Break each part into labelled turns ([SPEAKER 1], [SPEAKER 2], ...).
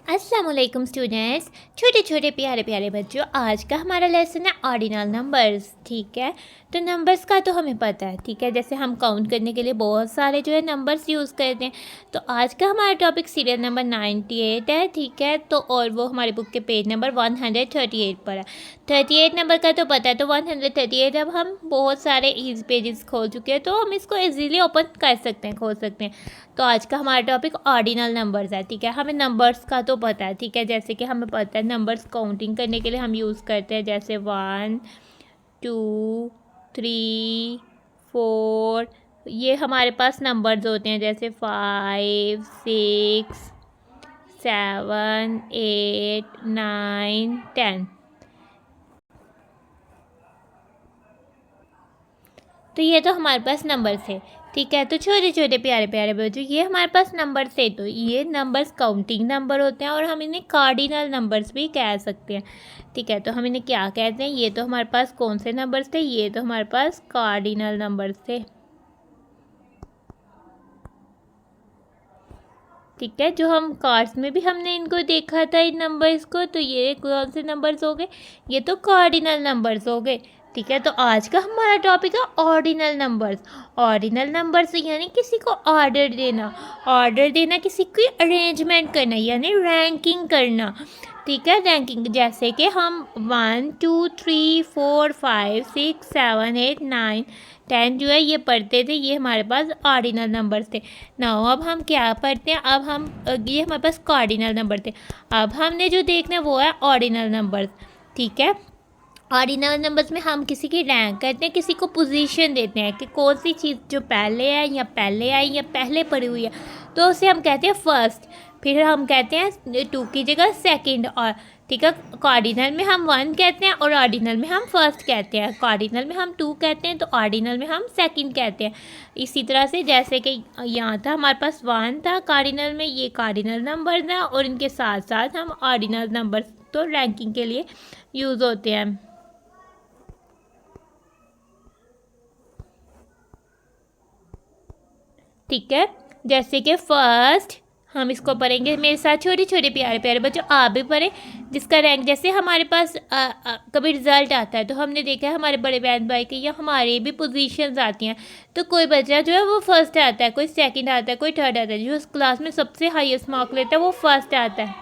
[SPEAKER 1] अस्सलाम वालेकुम स्टूडेंट्स। छोटे छोटे प्यारे प्यारे बच्चों, आज का हमारा लेसन है ऑर्डिनल नंबर्स। ठीक है, तो नंबर्स का तो हमें पता है। ठीक है, जैसे हम काउंट करने के लिए बहुत सारे जो है नंबर्स यूज़ करते हैं। तो आज का हमारा टॉपिक सीरियल नंबर 98 है। ठीक है, तो और वो हमारी बुक के पेज नंबर 138 पर है। 38 नंबर का तो पता है, तो 138 अब हम बहुत सारे ईज पेजेस खोल चुके हैं, तो हम इसको ईजीली ओपन कर सकते हैं, खोल सकते हैं। तो आज का हमारा टॉपिक ऑर्डिनल नंबर्स है। ठीक है, हमें नंबर्स का तो पता है। ठीक है, जैसे कि हमें पता है नंबर्स काउंटिंग करने के लिए हम यूज़ करते हैं, जैसे 1 2 3 4। ये हमारे पास नंबर्स होते हैं, जैसे 5 6 7 8 9 10। तो ये तो हमारे पास नंबर थे। ठीक है, तो छोटे छोटे प्यारे प्यारे बच्चों, ये हमारे पास नंबर थे। तो ये नंबर्स काउंटिंग नंबर होते हैं और हम इन्हें कार्डिनल नंबर्स भी कह सकते हैं। ठीक है, तो हम इन्हें क्या कहते हैं? ये तो हमारे पास कौन से नंबर्स थे? ये तो हमारे पास कार्डिनल नंबर्स थे। ठीक है, जो हम कार्ड्स में भी हमने इनको देखा था इन नंबर्स को। तो ये कौन से नंबर्स हो गए? ये तो कार्डिनल नंबर्स हो गए। ठीक है, तो आज का हमारा टॉपिक है ऑर्डिनल नंबर्स। ऑर्डिनल नंबर्स यानी किसी को ऑर्डर देना, किसी की अरेंजमेंट करना, यानी रैंकिंग करना। ठीक है, रैंकिंग जैसे कि हम 1 2 3 4 5 6 7 8 9 10 जो है ये पढ़ते थे। ये हमारे पास ऑर्डिनल नंबर्स थे ना। अब हम क्या पढ़ते हैं? अब हम ये हमारे पास कार्डिनल नंबर थे। अब हमने जो देखना है वो है ऑर्डिनल नंबर्स। ठीक है, ऑर्डिनल नंबर्स में हम किसी की रैंक करते हैं, किसी को पोजीशन देते हैं कि कौन सी चीज़ जो पहले है या पहले आई या पहले पड़ी हुई है, तो उसे हम कहते हैं फर्स्ट। फिर हम कहते हैं 2 की जगह सेकंड। और ठीक है, कार्डिनल में हम 1 कहते हैं और ऑर्डिनल में हम फर्स्ट कहते हैं। कार्डिनल में हम 2 कहते हैं तो ऑर्डिनल में हम सेकंड कहते हैं। इसी तरह से जैसे कि यहाँ था हमारे पास 1 था कार्डिनल में, ये कार्डिनल नंबर था और इनके साथ साथ हम ऑर्डिनल नंबर तो रैंकिंग के लिए यूज़ होते हैं। ठीक है, जैसे कि फर्स्ट हम इसको पढ़ेंगे मेरे साथ। छोटे छोटे प्यारे प्यारे बच्चों, आप भी पढ़ें। जिसका रैंक जैसे हमारे पास कभी रिजल्ट आता है तो हमने देखा है हमारे बड़े बहन भाई के या हमारी भी पोजीशंस आती हैं। तो कोई बच्चा जो है वो फर्स्ट आता है, कोई सेकंड आता है, कोई थर्ड आता है। जो उस क्लास में सबसे हाईएस्ट मार्क लेता है वो फर्स्ट आता है।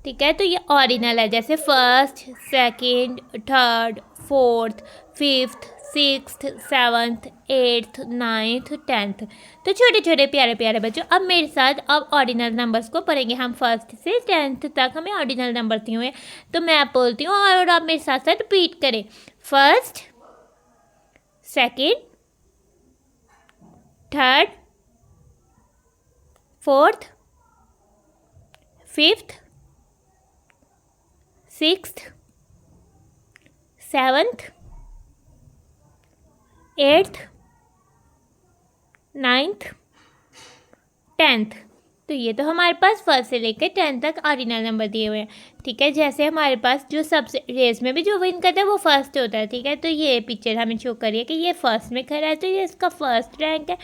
[SPEAKER 1] ठीक है, तो ये ऑर्डिनल है, जैसे first second third fourth fifth sixth seventh eighth ninth tenth. तो छोटे छोटे प्यारे प्यारे बच्चों, अब मेरे साथ अब ऑर्डिनल नंबर्स को पढ़ेंगे हम। फर्स्ट से 10th तक हमें ऑर्डिनल नंबर दिए हुए हैं। तो मैं आप बोलती हूँ और आप मेरे साथ साथ रिपीट करें। First second third fourth fifth sixth seventh eighth ninth tenth. तो ये तो हमारे पास फर्स्ट से लेकर 10th तक ऑर्डिनल नंबर दिए हुए हैं। ठीक है, जैसे हमारे पास जो सबसे रेस में भी जो विन करता है वो फर्स्ट होता है। ठीक है, तो ये पिक्चर हमें शो करिए कि ये फर्स्ट में खड़ा है, तो ये इसका फर्स्ट रैंक है,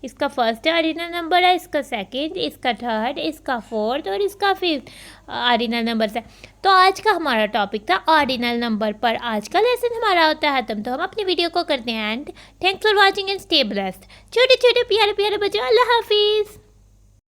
[SPEAKER 1] इसका फर्स्ट ऑर्डिनल नंबर है, इसका सेकंड, इसका थर्ड, इसका फोर्थ और इसका फिफ्थ ऑर्डिनल नंबर है। तो आज का हमारा टॉपिक था ऑर्डिनल नंबर पर। आज का लेसन हमारा होता है खत्म। तो हम अपनी वीडियो को करते हैं and thanks for watching and stay blessed. छोटे छोटे प्यारे प्यारे बच्चों, अल्लाह हाफिज़।